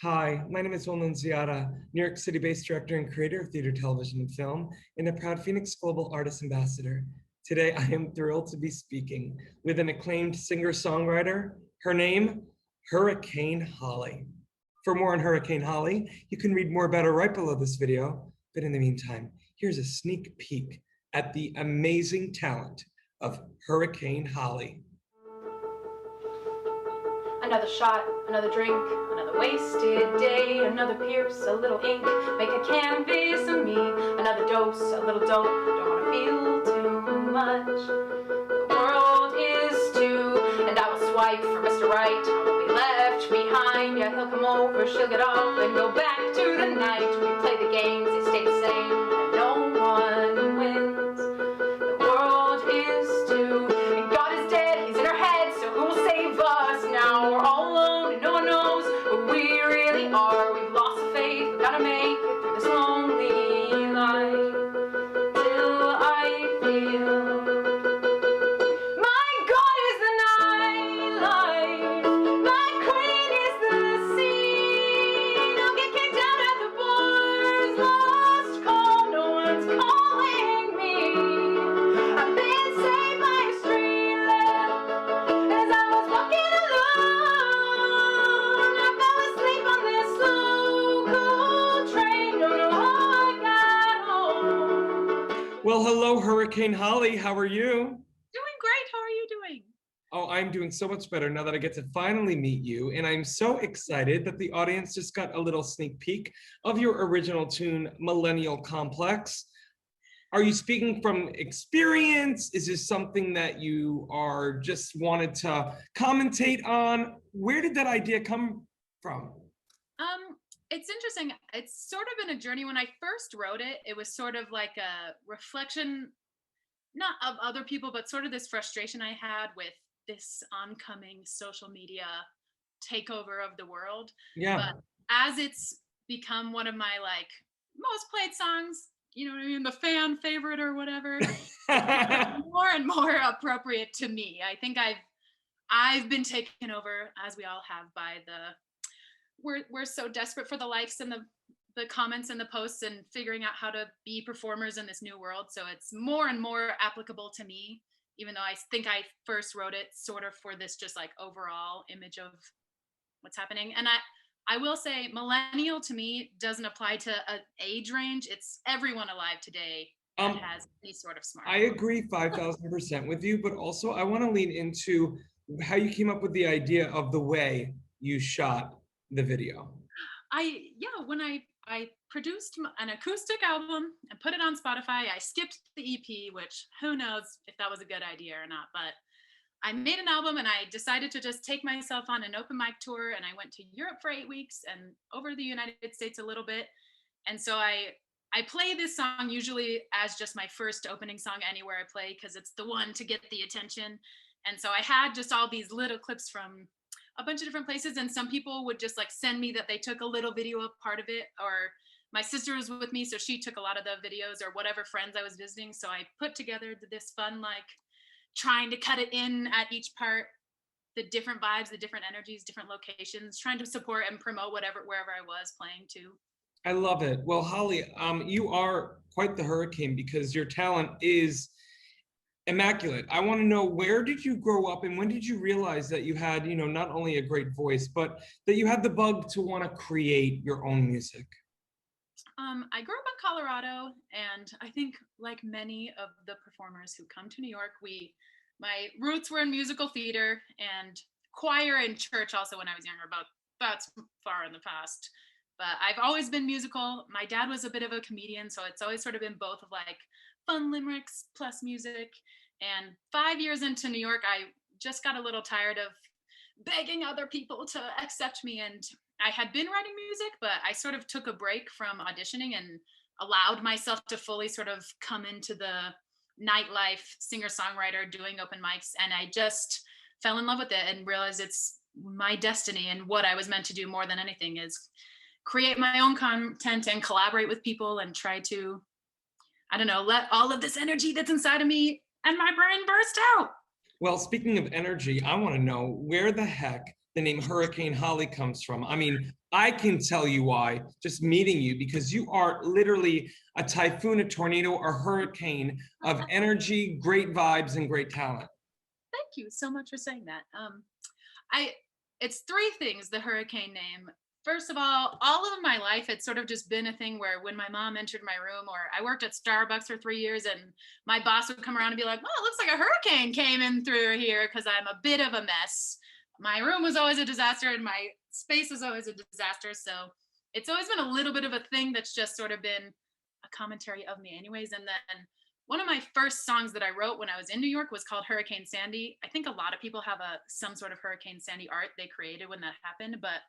Hi, my name is Wilman Ziada, New York City-based director and creator of theater, television, and film, and a proud FENIX Global Artist Ambassador. Today, I am thrilled to be speaking with an acclaimed singer-songwriter. Her name, Hurricane Holly. For more on Hurricane Holly, you can read more about her right below this video. But in the meantime, here's a sneak peek at the amazing talent of Hurricane Holly. Another shot, another drink, another wasted day, another pierce, a little ink, make a canvas of me, another dose, a little dope, don't wanna feel too much. The world is too, and I will swipe for Mr. Right, I won't be left behind, yeah, he'll come over, she'll get off, and go back to the night. We play the games, they stay the same, and no one wins. The world is too, and God is dead, he's in our heads, so who will save us now? We're all alone, and no one knows who we really are. We've lost the faith, we gotta make it through this lonely life, till I feel my God is the nightlife, my queen is the scene. I'll get kicked out at the bars, lost call, no one's calling me. I've been saved by a street lamp as I was walking alone. I fell asleep on this local train, don't know how I got home. Well, hello, Hurricane Holly. How are you? Doing great. How are you doing? Oh, I'm doing so much better now that I get to finally meet you. And I'm so excited that the audience just got a little sneak peek of your original tune, Millennial Complex. Are you speaking from experience? Is this something that you are just wanted to commentate on? Where did that idea come from? It's interesting. It's sort of been a journey. When I first wrote it, it was sort of like a reflection, not of other people, but sort of this frustration I had with this oncoming social media takeover of the world. Yeah. But as it's become one of my like most played songs, you know what I mean, the fan favorite or whatever, more and more appropriate to me. I think I've been taken over, as we all have, by the we're so desperate for the likes and the comments and the posts and figuring out how to be performers in this new world. So it's more and more applicable to me, even though I think I first wrote it sort of for this just like overall image of what's happening. And I will say millennial to me doesn't apply to an age range. It's everyone alive today that has any sort of smartphone. I agree 5,000% with you, but also I want to lean into how you came up with the idea of the way you shot the video. When I produced an acoustic album and put it on Spotify, I skipped the EP, which who knows if that was a good idea or not, but I made an album and I decided to just take myself on an open mic tour, and I went to Europe for 8 weeks and over the United States a little bit. And so I play this song usually as just my first opening song anywhere I play, because it's the one to get the attention. And so I had just all these little clips from a bunch of different places, and some people would just like send me that they took a little video of part of it, or my sister was with me, so she took a lot of the videos, or whatever friends I was visiting. So I put together this fun, like trying to cut it in at each part, the different vibes, the different energies, different locations, trying to support and promote wherever I was playing to. I love it. Well, Holly, you are quite the hurricane because your talent is immaculate. I want to know, where did you grow up and when did you realize that you had, not only a great voice, but that you had the bug to want to create your own music? I grew up in Colorado, and I think like many of the performers who come to New York, my roots were in musical theater and choir and church also when I was younger, but that's far in the past. But I've always been musical. My dad was a bit of a comedian, so it's always sort of been both of like fun limericks plus music. And 5 years into New York, I just got a little tired of begging other people to accept me. And I had been writing music, but I sort of took a break from auditioning and allowed myself to fully sort of come into the nightlife singer-songwriter, doing open mics. And I just fell in love with it and realized it's my destiny, and what I was meant to do more than anything is create my own content and collaborate with people and try to, I don't know, let all of this energy that's inside of me and my brain burst out. Well, speaking of energy, I want to know, where the heck the name Hurricane Holly comes from. I mean, I can tell you why, just meeting you, because you are literally a typhoon, a tornado, a hurricane of energy, great vibes, and great talent. Thank you so much for saying that. I it's three things, the hurricane name. First of all of my life, it's sort of just been a thing where when my mom entered my room, or I worked at Starbucks for 3 years, and my boss would come around and be like, "Well, it looks like a hurricane came in through here," because I'm a bit of a mess. My room was always a disaster, and my space was always a disaster. So it's always been a little bit of a thing that's just sort of been a commentary of me, anyways. And then one of my first songs that I wrote when I was in New York was called Hurricane Sandy. I think a lot of people have some sort of Hurricane Sandy art they created when that happened, but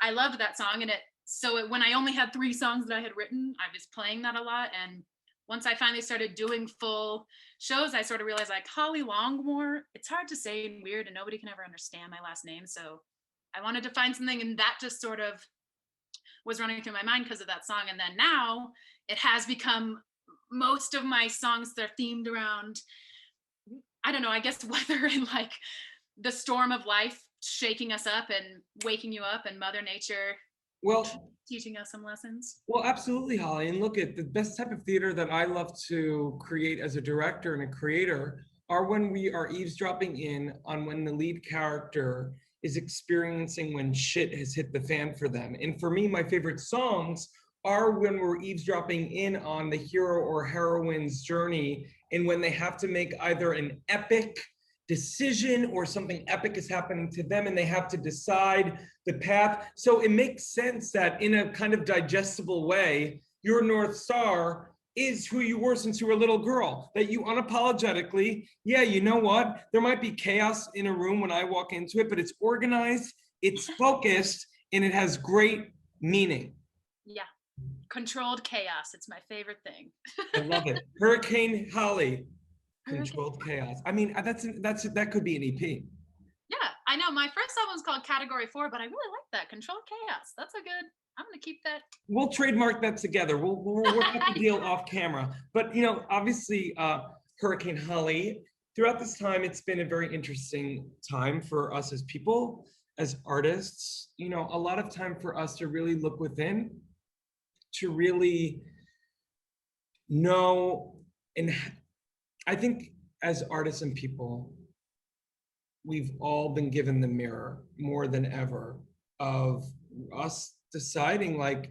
I loved that song. And when I only had 3 songs that I had written, I was playing that a lot. And once I finally started doing full shows, I sort of realized, like, Holly Longmore, it's hard to say and weird, and nobody can ever understand my last name. So I wanted to find something, and that just sort of was running through my mind because of that song. And then now it has become, most of my songs, they're themed around, I don't know, I guess weather and like the storm of life shaking us up and waking you up, and Mother Nature Well, teaching us some lessons. well, absolutely, Holly. And look, at the best type of theater that I love to create as a director and a creator are when we are eavesdropping in on when the lead character is experiencing when shit has hit the fan for them. And for me, my favorite songs are when we're eavesdropping in on the hero or heroine's journey, and when they have to make either an epic decision or something epic is happening to them and they have to decide the path. So it makes sense that in a kind of digestible way, your North Star is who you were since you were a little girl, that you unapologetically, yeah, you know what? There might be chaos in a room when I walk into it, but it's organized, it's focused, and it has great meaning. Yeah. Controlled chaos. It's my favorite thing. I love it. Hurricane Holly, controlled chaos. I mean, that could be an EP. Yeah, I know. My first album was called Category 4, but I really like that. Controlled chaos. That's a good, I'm going to keep that. We'll trademark that together. We'll work out the deal off camera. But, you know, obviously, Hurricane Holly, throughout this time, it's been a very interesting time for us as people, as artists. You know, a lot of time for us to really look within, to really know. And I think as artists and people, we've all been given the mirror more than ever of us deciding, like,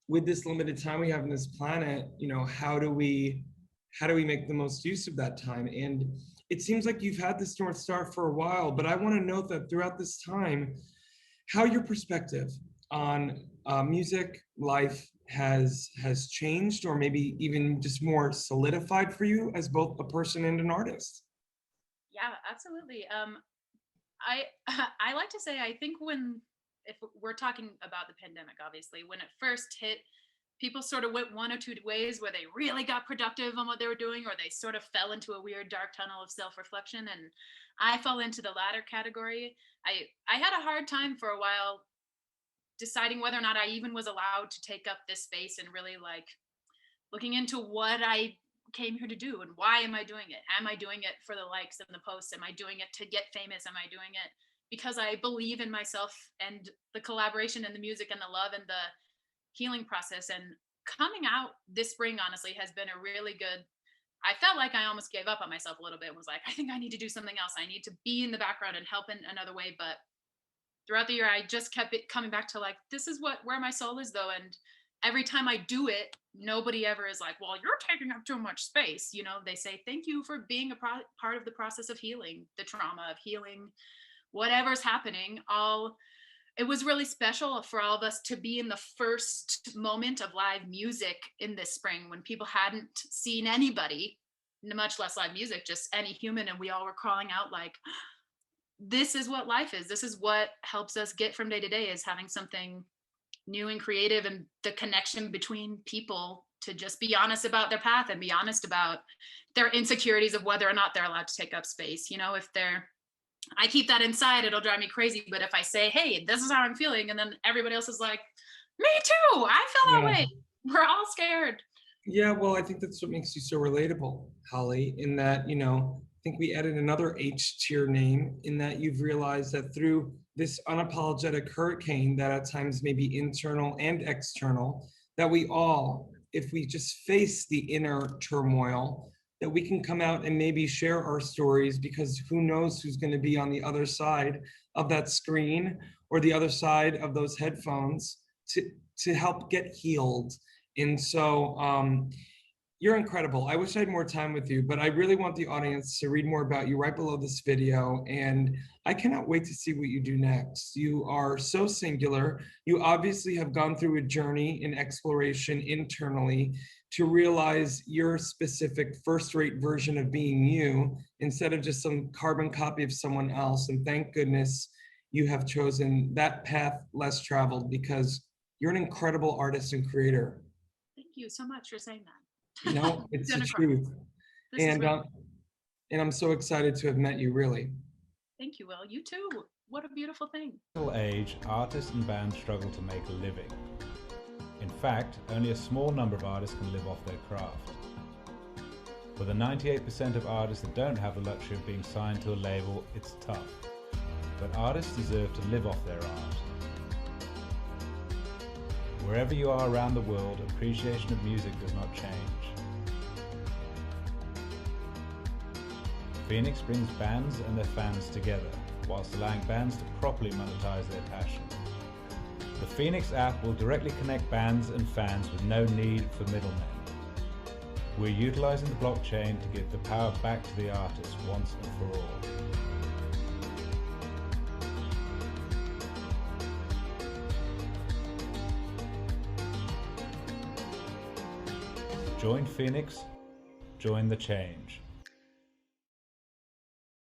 with this limited time we have on this planet, you know, how do we make the most use of that time? And it seems like you've had this North Star for a while, but I want to note that throughout this time, how your perspective on music, life has changed, or maybe even just more solidified for you as both a person and an artist. Yeah, absolutely. I like to say, I think if we're talking about the pandemic, obviously, when it first hit, people sort of went one or two ways, where they really got productive on what they were doing, or they sort of fell into a weird dark tunnel of self-reflection. And I fell into the latter category. I had a hard time for a while deciding whether or not I even was allowed to take up this space, and really like looking into what I came here to do and why am I doing it? Am I doing it for the likes and the posts? Am I doing it to get famous? Am I doing it because I believe in myself and the collaboration and the music and the love and the healing process? And coming out this spring, honestly, has been a really good, I felt like I almost gave up on myself a little bit and was like, I think I need to do something else. I need to be in the background and help in another way. But throughout the year, I just kept it coming back to, like, this is where my soul is, though. And every time I do it, nobody ever is like, well, you're taking up too much space. You know, they say, thank you for being a part of the process of healing the trauma, of healing whatever's happening. It was really special for all of us to be in the first moment of live music in this spring, when people hadn't seen anybody, much less live music, just any human. And we all were crawling out like, this is what life is. This is what helps us get from day to day, is having something new and creative, and the connection between people to just be honest about their path and be honest about their insecurities of whether or not they're allowed to take up space. You know, I keep that inside, it'll drive me crazy. But if I say, hey, this is how I'm feeling, and then everybody else is like, me too, I feel that way. We're all scared. Yeah, well, I think that's what makes you so relatable, Holly, in that, you know, I think we added another H to your name, in that you've realized that through this unapologetic hurricane that at times may be internal and external, that we all, if we just face the inner turmoil, that we can come out and maybe share our stories, because who knows who's going to be on the other side of that screen or the other side of those headphones to help get healed. And so you're incredible. I wish I had more time with you, but I really want the audience to read more about you right below this video. And I cannot wait to see what you do next. You are so singular. You obviously have gone through a journey in exploration internally to realize your specific first-rate version of being you, instead of just some carbon copy of someone else. And thank goodness you have chosen that path less traveled, because you're an incredible artist and creator. Thank you so much for saying that. No, it's the truth. And I'm so excited to have met you, really. Thank you, Will. You too. What a beautiful thing. Age, artists and bands struggle to make a living. In fact, only a small number of artists can live off their craft. For the 98% of artists that don't have the luxury of being signed to a label, it's tough. But artists deserve to live off their art. Wherever you are around the world, appreciation of music does not change. FENIX brings bands and their fans together, whilst allowing bands to properly monetize their passion. The FENIX app will directly connect bands and fans with no need for middlemen. We're utilizing the blockchain to give the power back to the artist once and for all. Join FENIX, join the change.